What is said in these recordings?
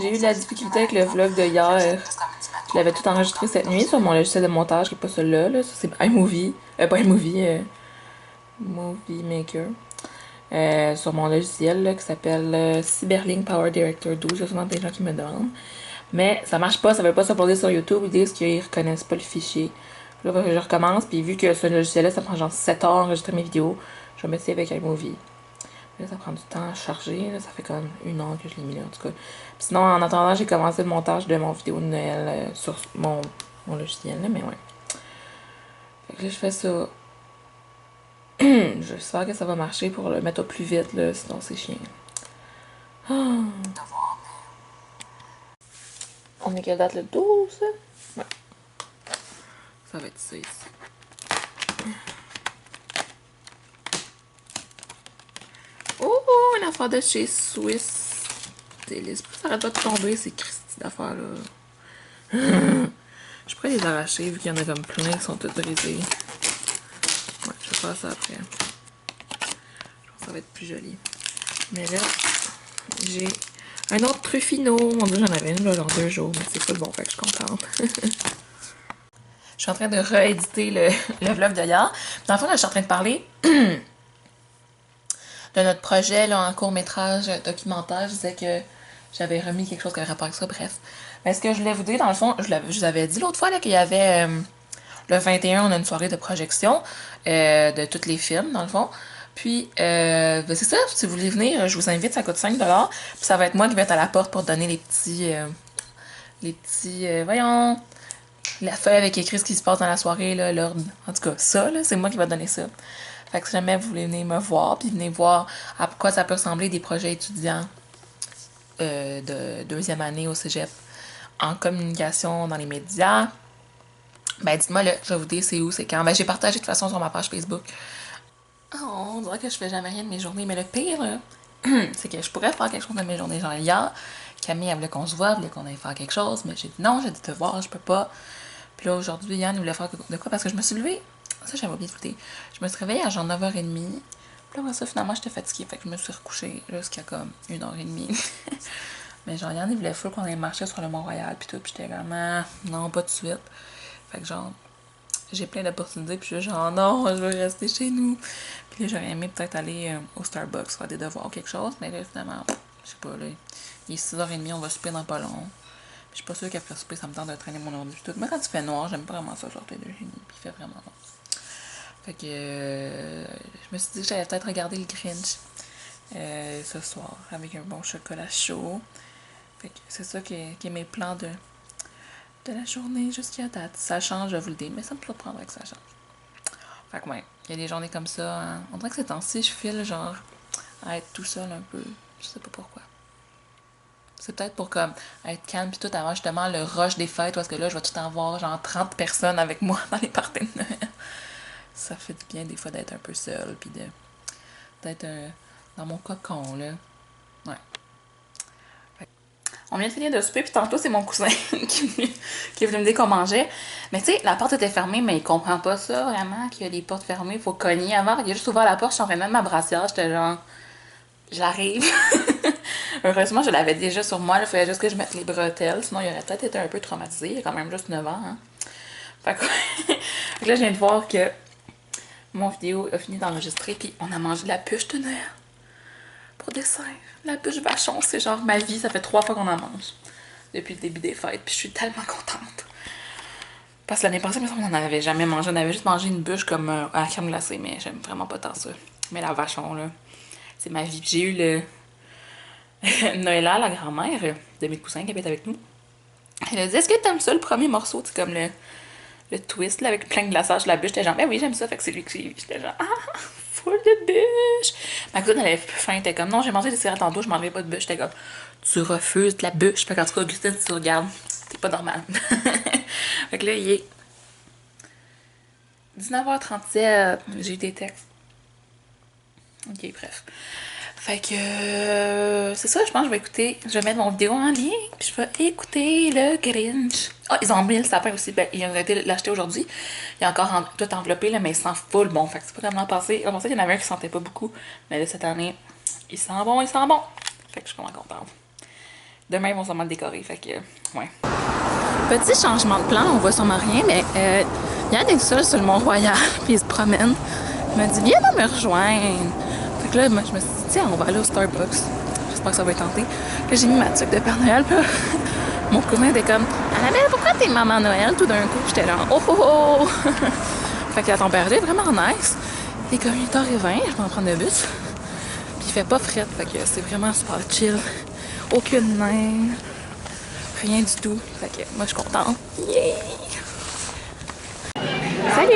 J'ai eu de la difficulté avec le vlog de hier. Je l'avais tout enregistré cette nuit sur mon logiciel de montage, qui est pas celui-là. Là. Ça, c'est iMovie. Pas iMovie, Movie Maker. Sur mon logiciel là, qui s'appelle Cyberlink Power Director 12. Il y a souvent des gens qui me demandent. Mais ça marche pas, ça veut pas s'uploader sur YouTube. Ils disent qu'ils reconnaissent pas le fichier. Là, je recommence, puis vu que ce logiciel-là, ça prend genre 7 heures à enregistrer mes vidéos, je vais m'essayer avec iMovie. Là, ça prend du temps à charger. Là, ça fait comme 1 heure que je l'ai mis là, en tout cas. Puis sinon, en attendant, j'ai commencé le montage de mon vidéo de Noël sur mon logiciel, là, mais ouais. Fait que là, je fais ça. J'espère que ça va marcher pour le mettre au plus vite, là, sinon c'est chiant. Ah. On est quelle date, le 12? Ouais. Ça va être ça ici. Oh, une affaire de chez Swiss. Délice. Ça arrête pas de tomber, ces Christy d'affaires-là. Je pourrais les arracher vu qu'il y en a comme plein qui sont toutes brisées. Ouais, je vais faire ça après. Je pense que ça va être plus joli. Mais là, j'ai un autre Truffino. Mon dieu, j'en avais une là, dans 2 jours, mais c'est pas bon, fait que je suis contente. Je suis en train de rééditer le vlog de hier. Dans le fond, là, je suis en train de parler de notre projet là, en court-métrage documentaire. Je disais que j'avais remis quelque chose qui avait rapport avec ça, bref. Mais ce que je voulais vous dire, dans le fond, je vous avais dit l'autre fois qu'il y avait le 21, on a une soirée de projection de tous les films, dans le fond. Puis, ben c'est ça, si vous voulez venir, je vous invite, ça coûte 5$. Puis ça va être moi qui vais être à la porte pour donner les petits, voyons, la feuille avec écrit ce qui se passe dans la soirée, là, l'ordre. En tout cas, ça, là, c'est moi qui va donner ça. Fait que si jamais vous voulez venir me voir, puis venez voir à quoi ça peut ressembler des projets étudiants de 2e année au cégep en communication dans les médias, ben dites-moi là, je vais vous dire c'est où, c'est quand. Ben j'ai partagé de toute façon sur ma page Facebook. Oh, on dirait que je fais jamais rien de mes journées, mais le pire, là, c'est que je pourrais faire quelque chose de mes journées. Genre hier, Camille elle voulait qu'on se voit, elle voulait qu'on aille faire quelque chose, mais j'ai dit non, j'ai dit te voir, je peux pas. Puis là aujourd'hui, Yann il voulait faire de quoi parce que je me suis levée. Ça j'avais oublié de vous dire. Je me suis réveillée à genre 9h30. Puis là, après ça, finalement, j'étais fatiguée. Fait que je me suis recouchée jusqu'à comme 1h30. Mais genre, Yann, il voulait full qu'on aille marcher sur le Mont-Royal. Puis tout. Puis j'étais comme, ah, non, pas de suite. Fait que genre, j'ai plein d'opportunités. Puis je suis genre, non, je veux rester chez nous. Puis là, j'aurais aimé peut-être aller au Starbucks faire des devoirs ou quelque chose. Mais là, finalement, je sais pas, là, il est 6h30, on va souper dans pas long. Puis je suis pas sûre qu'après souper, ça me tente de traîner mon ordi. Puis tout. Mais quand il fait noir, j'aime pas vraiment ça, sortir de chez nous. Puis il fait vraiment noir. Fait que je me suis dit que j'allais peut-être regarder le Grinch ce soir avec un bon chocolat chaud. Fait que c'est ça qui est mes plans de la journée jusqu'à date. Ça change, je vous le dis, mais ça me surprendrait que ça change. Fait que ouais, il y a des journées comme ça. Hein. On dirait que ces temps-ci, je file genre à être tout seul un peu. Je sais pas pourquoi. C'est peut-être pour comme être calme puis tout avant justement le rush des fêtes parce que là je vais tout en voir genre 30 personnes avec moi dans les parties de Noël. Ça fait du bien des fois d'être un peu seul puis d'être dans mon cocon là. Ouais. On vient de finir de souper, puis tantôt, c'est mon cousin qui est venu me dire qu'on mangeait. Mais tu sais, la porte était fermée, mais il comprend pas ça, vraiment, qu'il y a des portes fermées, il faut cogner avant. Il a juste ouvert la porte, je suis en train de mettre ma brassière, j'étais genre, j'arrive. Heureusement, je l'avais déjà sur moi, il fallait juste que je mette les bretelles, sinon il aurait peut-être été un peu traumatisé, il a quand même juste 9 ans. Hein. Fait que là, je viens de voir que mon vidéo a fini d'enregistrer, puis on a mangé de la bûche de Noël. Pour dessert. La bûche vachon, c'est genre ma vie, ça fait 3 fois qu'on en mange. Depuis le début des fêtes, puis je suis tellement contente. Parce que l'année passée, on n'en avait jamais mangé. On avait juste mangé une bûche comme à la crème glacée, mais j'aime vraiment pas tant ça. Mais la vachon, là, c'est ma vie. J'ai eu le Noëlla, la grand-mère de mes cousins qui habite avec nous. Elle a dit, est-ce que t'aimes ça, le premier morceau? C'est comme le twist, là, avec plein de glaçage sur la bûche. J'étais genre, ben oui, j'aime ça. Fait que c'est lui que j'ai eu. J'étais genre, ah, full de bûche. Ma cousine, elle avait plus faim. Elle était comme, non, j'ai mangé des cigarettes tantôt, je m'enlevais pas de bûche. J'étais comme, tu refuses de la bûche. Fait qu'en tout cas, Augustine, si tu regardes, t'es pas normal. Fait que là, il est 19h37. J'ai eu des textes. Ok, bref. Fait que c'est ça, je pense que je vais écouter, je vais mettre mon vidéo en ligne, puis je vais écouter le Grinch. Ah, ils ont mis le sapin aussi, ben, ils ont été l'acheter aujourd'hui. Il est encore tout enveloppé, là, mais il sent full bon, fait que c'est pas comme l'an passé. L'an passé, il y en avait un qui sentait pas beaucoup, mais là, cette année, il sent bon, il sent bon. Fait que je suis vraiment contente. demain, ils vont sûrement le décorer. Fait que, ouais. Petit changement de plan, on voit sûrement rien, mais Yann est seul sur le Mont-Royal, puis il se promène. Il m'a dit, viens me rejoindre. Fait que là, moi, je me suis dit, tiens, on va aller au Starbucks. J'espère que ça va être tenté. Là, j'ai mis ma tuque de Père Noël, puis mon cousin était comme, Annabelle, pourquoi t'es maman Noël tout d'un coup? J'étais là, oh oh oh! Fait que la température est vraiment nice. Il est comme 8h20, je vais en prendre le bus. Puis il fait pas fret, fait que c'est vraiment super chill. Aucune neige. Rien du tout. Fait que moi, je suis contente. Yeah! Salut!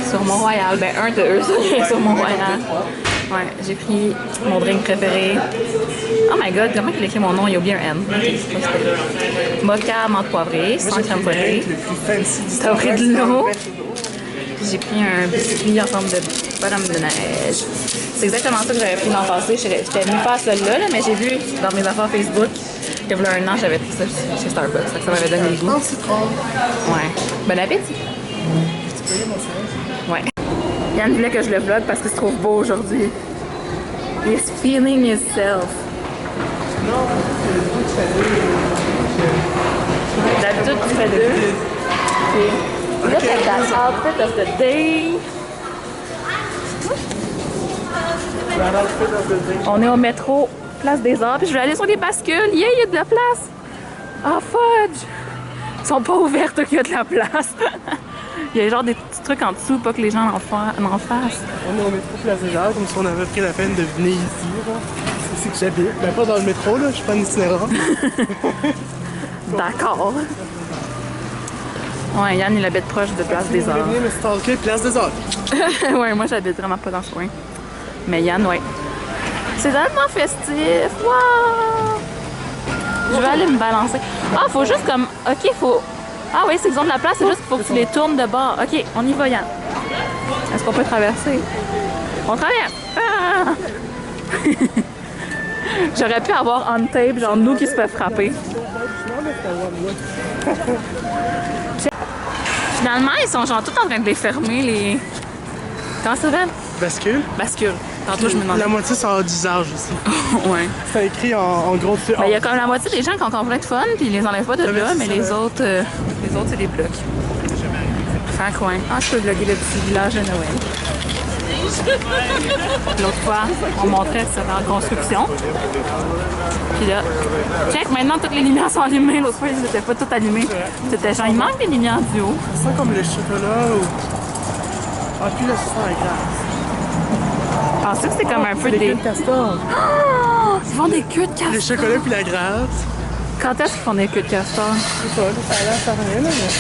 Sur Mont-Royal. Ben, un de eux sur Mont-Royal. Ouais, j'ai pris mon drink préféré. Oh my god, comment il écrit mon nom? Il y a oublié un N. Mocha, menthe poivrée, sans crème fouettée. T'as pris de l'eau. J'ai pris un biscuit en forme de bonhomme de neige. C'est exactement ça que j'avais pris l'an passé. J'étais venue faire celle-là, mais j'ai vu dans mes affaires Facebook que il y a un an, j'avais pris ça chez Starbucks. Ça m'avait donné le goût. Oh, c'est trop. Ouais. Bon appétit! Ouais. Yann voulait que je le vlog parce qu'il se trouve beau aujourd'hui. He's feeling himself. Non, D'habitude, tu fais deux. Puis, look at that outfit of the day. On est au métro, place des Arts, puis je vais aller sur les bascules. Yeah, il y a de la place. Ah, fudge! Ils sont pas ouverts qu'il y a de la place. Il y a genre des petits trucs en dessous, pas que les gens n'en fassent. on est au métro Place des Arts, comme si on avait pris la peine de venir ici. C'est ici que j'habite. Ben, pas dans le métro, là, je suis pas un itinérant. D'accord. Ouais, Yann, il habite proche de Place des Arts. Venez me stalker Place des Arts. Ouais, moi, j'habite vraiment pas dans ce coin. Mais Yann, ouais. C'est tellement festif! Wow! Je vais aller me balancer. Ah, faut juste comme... OK, faut... Ah oui, c'est qu'ils ont de la place, c'est juste qu'il faut que tu les tournes de bord. OK, on y va, Yann. Est-ce qu'on peut traverser? On traverse! Ah! J'aurais pu avoir on tape, genre nous qui se fait frapper. Finalement, ils sont genre tout en train de les fermer, les... Comment ça s'appelle? Bascule. Bascule. Tantôt, je me demandais. La moitié, ça a d'usage aussi. Ouais. C'est écrit en gros dessus. Mais il y a comme la moitié des gens qui ont encore plein de fun, puis ils les enlèvent pas de là, mais les autres, c'est des blocs. Fin coin. Ah, je peux vlogger le petit village de Noël. L'autre fois, on montrait que c'était en construction. Puis là, check, maintenant toutes les lumières sont allumées. L'autre fois, ils n'étaient pas toutes allumées. C'était genre, il manque des lumières du haut. C'est ça comme le chocolat ou... Ah, puis là, c'est ça, la glace. Je pensais que c'était comme un peu des... queues de castor. Oh! Ils font des queues de castor! Le chocolat puis la glace. Quand est-ce qu'ils font des queues de castor? Je sais pas, là, ça a l'air faire rien, là, mais...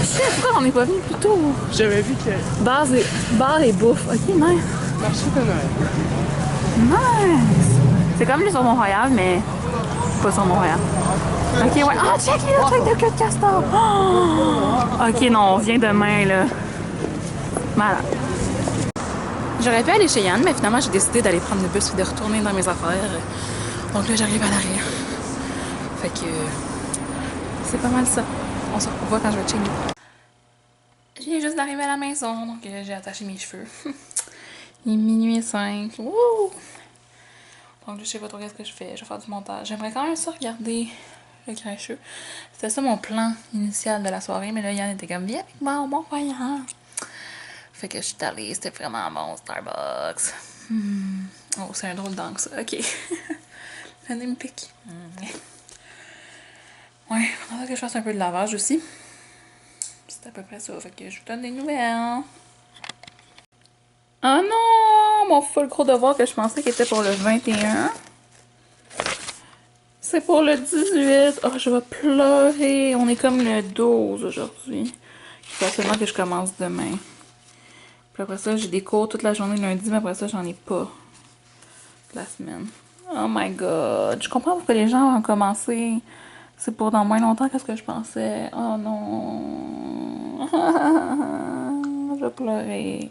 Shit, pourquoi on n'est pas venu plus tôt? J'avais vu que... Bar et bouffe. Ok, nice. Marché de Noël. Nice! C'est comme les sur Mont-Royal, mais pas sur Mont-Royal. Ok, ouais. Ah, check, il y a le truc de queue de castor! Oh! Ok, non, on vient demain, là. Malade. J'aurais pu aller chez Yann, mais finalement, j'ai décidé d'aller prendre le bus et de retourner dans mes affaires. Donc là, j'arrive à l'arrière. Fait que... c'est pas mal ça. On se revoit quand je vais chez nous. Je viens juste d'arriver à la maison, donc j'ai attaché mes cheveux. Il est minuit 5. Wouh! Donc je sais pas trop qu'est-ce que je fais. Je vais faire du montage. J'aimerais quand même ça regarder le grincheux. C'était ça mon plan initial de la soirée, mais là, Yann était comme, viens avec moi au Mont-Royal. Fait que je suis allée, c'était vraiment bon, Starbucks. Oh, c'est un drôle d'angle, ça. Ok. Le nez me pique. Ouais, il faudra que je fasse un peu de lavage aussi. C'est à peu près ça. Fait que je vous donne des nouvelles. Ah non! Mon full gros devoir que je pensais qu'il était pour le 21. C'est pour le 18. Oh, je vais pleurer. On est comme le 12 aujourd'hui. Il faut absolument que je commence demain. Puis après ça, j'ai des cours toute la journée lundi, mais après ça, j'en ai pas. La semaine. Oh my god. Je comprends pourquoi les gens ont commencé. C'est pour dans moins longtemps que ce que je pensais. Oh non. Je vais pleurer.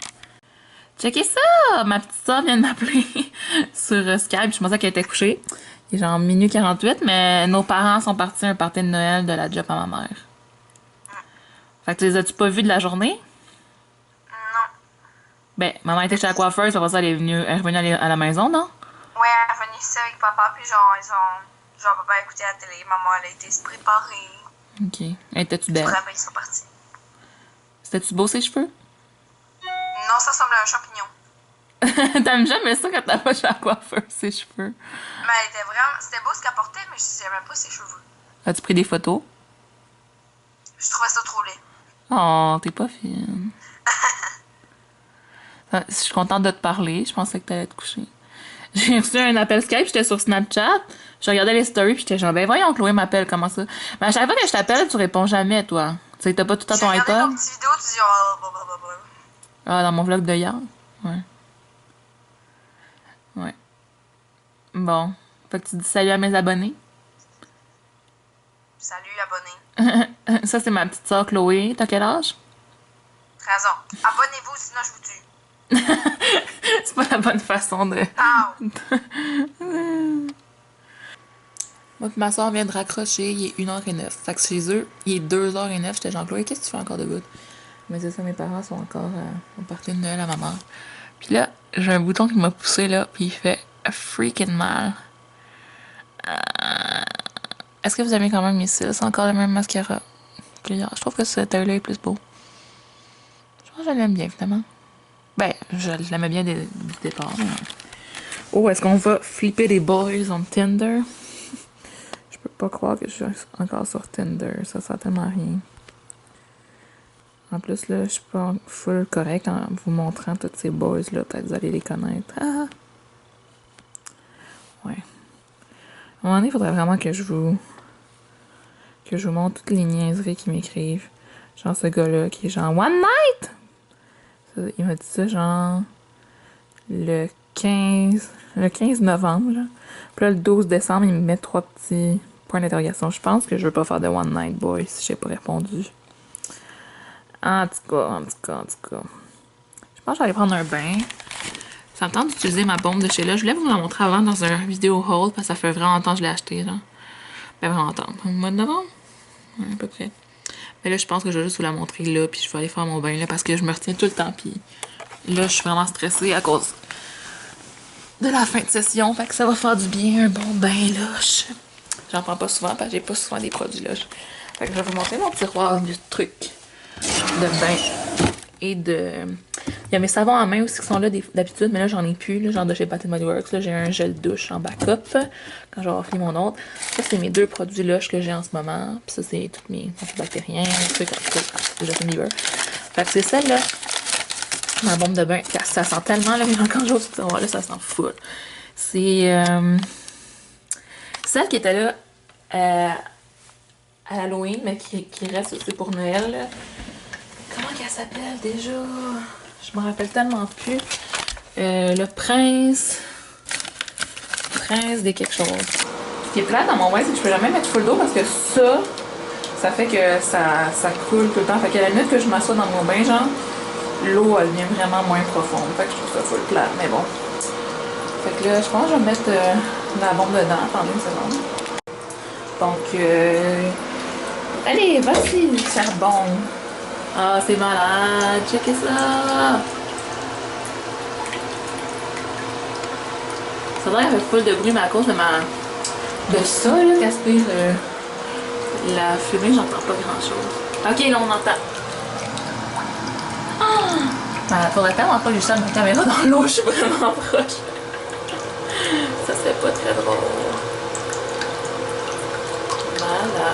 Checkez ça! Ma petite soeur vient de m'appeler sur Skype. Je pensais qu'elle était couchée. Il est genre minuit 48, mais nos parents sont partis à un party de Noël de la job à ma mère. Fait que tu les as-tu pas vus de la journée? Non. Ben, maman était chez la coiffeuse, après ça, elle est revenue à la maison, non? Ouais, elle est revenue ici avec papa, puis genre, genre, papa a écouté la télé, maman, elle a été se préparer. Ok. Étais-tu belle? Après, ils sont partis. C'était-tu beau ses cheveux? Non, ça ressemble à un champignon. T'aimes jamais ça quand t'as pas chez la coiffeur, ses cheveux? Mais elle était vraiment... C'était beau ce qu'elle portait, mais je savais même pas ses cheveux. As-tu pris des photos? Je trouvais ça trop laid. Oh, t'es pas fine. Je suis contente de te parler. Je pensais que t'allais te coucher. J'ai reçu un appel Skype, j'étais sur Snapchat. Je regardais les stories, puis j'étais genre, ben voyons, Chloé m'appelle, comment ça? Mais à chaque fois que je t'appelle, tu réponds jamais, toi. Tu sais, t'as pas tout à ton J'ai regardé iPod? nos petites vidéos, tu dis... Oh, blablabla. Ah, dans mon vlog de hier? Ouais. Ouais. Bon. Fait que tu dis salut à mes abonnés. Salut, abonné. Ça, c'est ma petite soeur Chloé. T'as quel âge? 13 ans. Abonnez-vous, sinon je vous tue. C'est pas la bonne façon de... Moi pis ma soeur vient de raccrocher, il est 1h09. Fait que chez eux, il est 2h09. J'étais genre, Chloé, qu'est-ce que tu fais encore de good? Mais c'est ça, mes parents sont encore au party de Noël à maman. Puis là, j'ai un bouton qui m'a poussé là, puis il fait freaking mal. Est-ce que vous aimez quand même mes cils? C'est encore le même mascara que hier. Je trouve que cet œil-là est plus beau. Je pense que je l'aime bien, finalement. Ben, je l'aimais bien du départ. Mais... Oh, est-ce qu'on va flipper des boys on Tinder? Je peux pas croire que je suis encore sur Tinder. Ça sert tellement à rien. En plus, là, je suis pas full correct en vous montrant tous ces boys-là. Peut-être que vous allez les connaître. Ah! Ouais. À un moment donné, il faudrait vraiment que je vous montre toutes les niaiseries qu'ils m'écrivent. Genre ce gars-là qui est genre One Night! Ça, il m'a dit ça genre le 15 novembre. Là. Puis là, le 12 décembre, il me met 3 petits points d'interrogation. Je pense que je veux pas faire de One Night Boy si j'ai pas répondu. En tout cas. Je pense que je vais aller prendre un bain. Ça me tente d'utiliser ma bombe de chez là. Je voulais vous la montrer avant dans un vidéo haul parce que ça fait vraiment longtemps que je l'ai acheté. Là. Ben vraiment longtemps. Au mois de novembre? Ouais, à peu près. Mais là, je pense que je vais juste vous la montrer là. Puis je vais aller faire mon bain là parce que je me retiens tout le temps. Puis là, je suis vraiment stressée à cause de la fin de session. Fait que ça va faire du bien un bon bain là. J'en prends pas souvent parce que j'ai pas souvent des produits là. Fait que je vais vous montrer mon tiroir de trucs de bain et de... Il y a mes savons à main aussi qui sont là d'habitude, mais là j'en ai plus, là, genre de chez Bath Body Works. Là j'ai un gel douche en backup quand je vais avoir fini mon autre. Ça c'est mes 2 produits lush que j'ai en ce moment. Puis ça c'est tous mes antibactériens, trucs de Justin Bieber. Fait que c'est celle-là, ma bombe de bain. Ça sent tellement, là, quand j'ose ce tiroir là, ça sent fou. C'est celle qui était là à Halloween, mais qui reste aussi pour Noël. Là. Comment qu'elle s'appelle déjà? Je me rappelle tellement plus. Le prince des quelque chose. Ce qui est plat dans mon bain, c'est que je peux jamais mettre full d'eau parce que ça fait que ça coule tout le temps. Fait qu'à la minute que je m'assois dans mon bain, genre, l'eau, elle devient vraiment moins profonde. Fait que je trouve ça full plat, mais bon. Fait que là, je pense que je vais mettre la bombe dedans. Attendez une seconde. Donc, allez, vas-y, charbon. Ah, c'est malade. Checkez ça. Ça doit être full de bruit, mais à cause de ça, là, qu'aspire la fumée, j'entends pas grand-chose. Ok, là, on entend. Ah! Faudrait tellement pas que je sorte ma caméra dans l'eau, je suis vraiment proche. Ça serait pas très drôle. Voilà.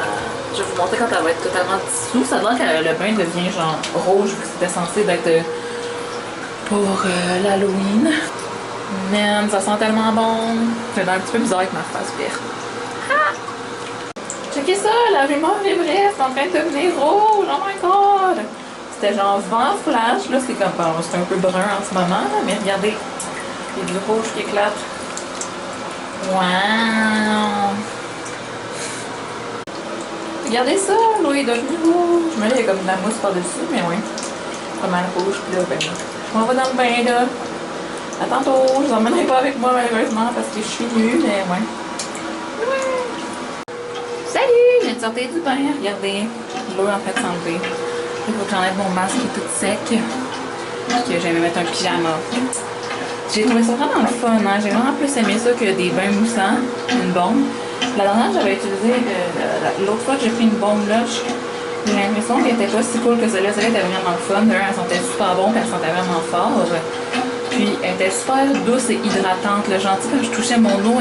Je vais vous montrer quand elle va être totalement dissous. Ça a l'air que le bain devient genre rouge, vu que c'était censé être pour l'Halloween. Man, ça sent tellement bon. C'est un petit peu bizarre avec ma face verte. Ah! Checkez ça, la rumeur est vraie, c'est en train de devenir rouge. Oh my god! C'était genre vent flash, là c'est comme, bon, c'est un peu brun en ce moment, là, mais regardez, il y a du rouge qui éclate. Wow! Regardez ça, l'eau est devenue rouge. Mais là, il y a comme de la mousse par-dessus, mais oui. Pas mal rouge, puis là, ben, je m'en vais dans le bain, là. À tantôt, je vous emmènerai pas avec moi, malheureusement, parce que je suis nue, mais ouais. Salut! Je viens de sortir du bain, regardez. L'eau est en train de s'enlever. Il faut que j'enlève mon masque qui est tout sec. Puis que j'aime mettre un pyjama. J'ai trouvé ça vraiment le fun, hein. J'ai vraiment plus aimé ça que des bains moussants, une bombe. La dernière, j'avais utilisé, l'autre fois que j'ai pris une bombe Lush, j'ai l'impression qu'elle était pas si cool que celle-là. Celle-là était vraiment le fun. Elle sentait super bon, puis elle sentait vraiment fort. Puis elle était super douce et hydratante. Le gentil, quand je touchais mon eau,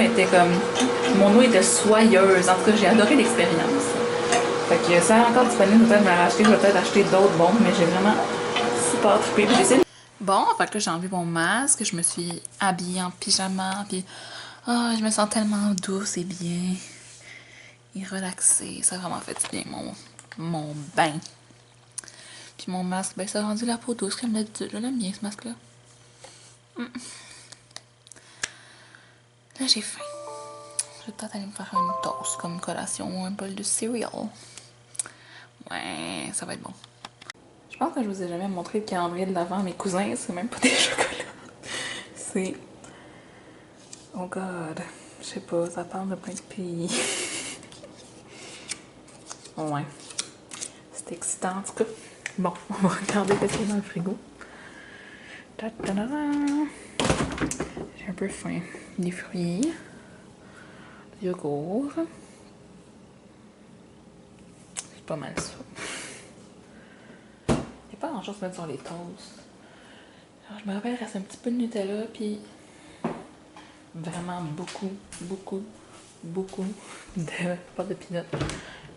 mon eau était soyeuse. En tout cas, j'ai adoré l'expérience. Fait que ça est encore disponible, peut-être me la racheter, je vais peut-être acheter d'autres bombes, mais j'ai vraiment super trippé. Bon, fait que là, j'ai enlevé mon masque, je me suis habillée en pyjama, puis je me sens tellement douce et bien et relaxée. Ça a vraiment fait du bien, mon bain. Puis mon masque, ben ça a rendu la peau douce comme d'habitude. Je l'aime bien, ce masque-là. Là, j'ai faim. Je vais peut-être aller me faire une toast comme collation ou un bol de céréales. Ouais, ça va être bon. Je pense que je vous ai jamais montré le calendrier de l'Avent à mes cousins. C'est même pas des chocolats. C'est... Oh God. Je sais pas, ça parle de plein de pays. Ouais. C'est excitant en tout cas. Bon, on va regarder ce qu'il y a dans le frigo. J'ai un peu faim. Des fruits. Du yogourt. C'est pas mal ça. Il n'y a pas grand chose à mettre sur les toasts. Alors, je me rappelle, il reste un petit peu de Nutella, puis vraiment beaucoup de pâte de peanut.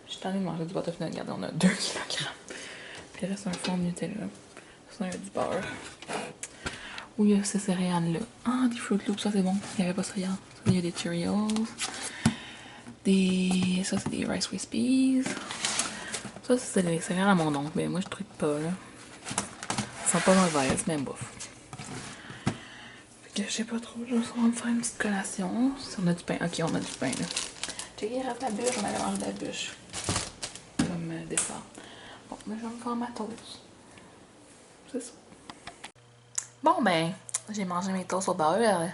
Je suis tannée de manger du pâte de peanut. Regardez, on a 2 kg. Puis il reste un fond de Nutella. Sinon, il y a du beurre. Où il y a ces céréales-là. Ah, des Fruit Loops, ça c'est bon. Il n'y avait pas ça hier. Il y a des Cheerios. Ça, c'est des Rice Krispies. Ça, c'est les céréales à mon oncle. Mais moi, je tripe pas, là. Ils sont pas mauvais, c'est même bouffe. Fait que je sais pas trop, je vais me faire une petite collation. Si on a du pain. Ok, on a du pain, là. J'ai il reste la bûche, on allait manger de la bûche. Comme dessert. Bon, mais je vais me faire ma toast. C'est ça. Bon, ben, j'ai mangé mes toasts au beurre.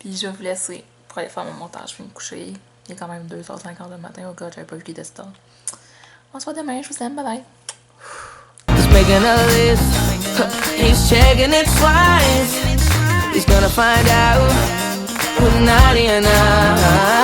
Puis je vais vous laisser pour aller faire mon montage. Je vais me coucher. Il est quand même 2h50 du matin. Oh God, j'avais pas vu qu'il était tard. On se voit demain, je vous aime, bye bye. He's making a list, he's checking it twice. He's gonna find out who's naughty and nice.